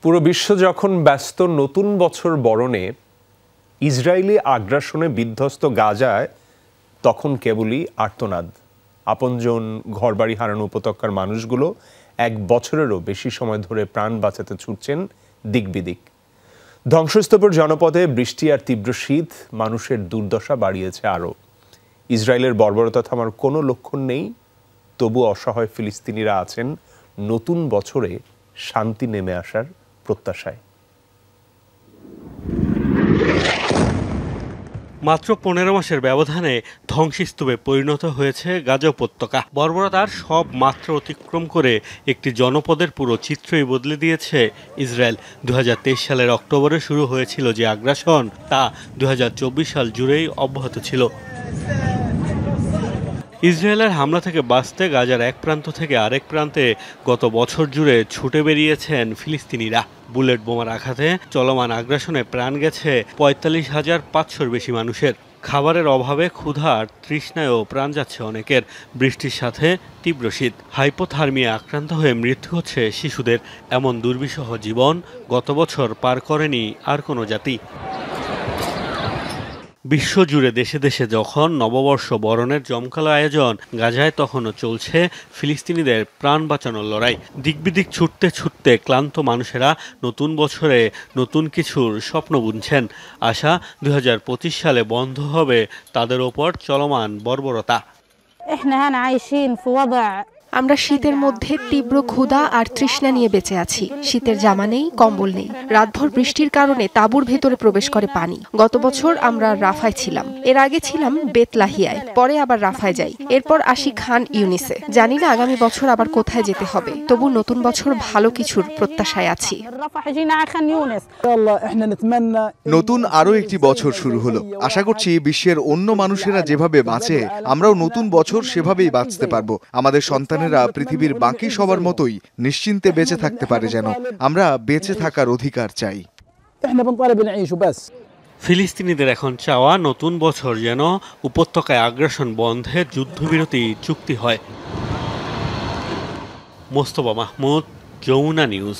পুরো বিশ্ব যখন ব্যস্ত নতুন বছর বরণে ইসরায়েলি আগ্রাসনে বিধ্বস্ত গাজায়, তখন কেবলই আর্তনাদ। আপনজন, ঘরবাড়ি হারানো উপত্যকার মানুষগুলো এক বছরেরও বেশি সময় ধরে প্রাণ বাঁচাতে ছুটছেন দিকবিদিক। ধ্বংসস্তূপের জনপদে বৃষ্টি আর তীব্র শীত মানুষের দুর্দশা বাড়িয়েছে আরও। ইসরায়েলের বর্বরতা থামার কোনো লক্ষণ নেই, তবু অসহায় ফিলিস্তিনিরা আছেন নতুন বছরে শান্তি নেমে আসার প্রত্যাশায়। মাত্র 15 মাসের ব্যবধানে ধ্বংসস্তূপে পরিণত হয়েছে গাজা উপত্যকা। বর্বরতার সব মাত্রা অতিক্রম করে একটি জনপদের পুরো চিত্রই বদলে দিয়েছে ইসরায়েল। 2023 সালের অক্টোবরে শুরু হয়েছিল যে আগ্রাসন, তা 2024 সাল জুড়েই অব্যাহত ছিল। ইসরায়েলের হামলা থেকে বাঁচতে গাজার এক প্রান্ত থেকে আরেক প্রান্তে গত বছর জুড়ে ছুটে বেরিয়েছেন ফিলিস্তিনিরা। বুলেট বোমার আঘাতে চলমান আগ্রাসনে প্রাণ গেছে 45,500-র বেশি মানুষের। খাবারের অভাবে ক্ষুধা আর তৃষ্ণায়ও প্রাণ যাচ্ছে অনেকের। বৃষ্টির সাথে তীব্র শীত, হাইপোথার্মিয়া আক্রান্ত হয়ে মৃত্যু হচ্ছে শিশুদের। এমন দুর্বিষহ জীবন গত বছর পার করেনি আর কোনো জাতি। বিশ্বজুড়ে দেশে দেশে যখন নববর্ষ বরণের জমকালো আয়োজন, গাজায় তখনও চলছে ফিলিস্তিনিদের প্রাণ বাঁচানোর লড়াই। দিকবিদিক ছুটতে ছুটতে ক্লান্ত মানুষেরা নতুন বছরে নতুন কিছুর স্বপ্ন বুনছেন। আশা 2025 সালে বন্ধ হবে তাদের ওপর চলমান বর্বরতা। আমরা শীতের মধ্যে তীব্র ক্ষুধা আর তৃষ্ণা নিয়ে বেঁচে আছি। শীতের জামা নেই, কম্বল নেই। রাতভর বৃষ্টির কারণে তাঁবুর ভেতরে প্রবেশ করে পানি। গত বছর আমরা রাফায় ছিলাম, এর আগে ছিলাম বেতলাহিয়ায়, পরে আবার রাফায় যাই, এরপর আসি খান ইউনিসে। জানি না আগামী বছর আবার কোথায় যেতে হবে, তবু নতুন বছর ভালো কিছুর প্রত্যাশায় আছি। নতুন আরো একটি বছর শুরু হলো। আশা করছি বিশ্বের অন্য মানুষেরা যেভাবে বাঁচে, আমরাও নতুন বছর সেভাবেই বাঁচতে পারবো। আমাদের সন্তানেরা পৃথিবীর বাকি সবার মতোই নিশ্চিন্তে বেঁচে থাকতে পারে। যেন আমরা বেঁচে থাকার অধিকার চাই। ফিলিস্তিনিদের এখন চাওয়া নতুন বছর যেন উপত্যকায় আগ্রাসন বন্ধের যুদ্ধবিরতি চুক্তি হয়। মোস্তফা মাহমুদ, যমুনা নিউজ।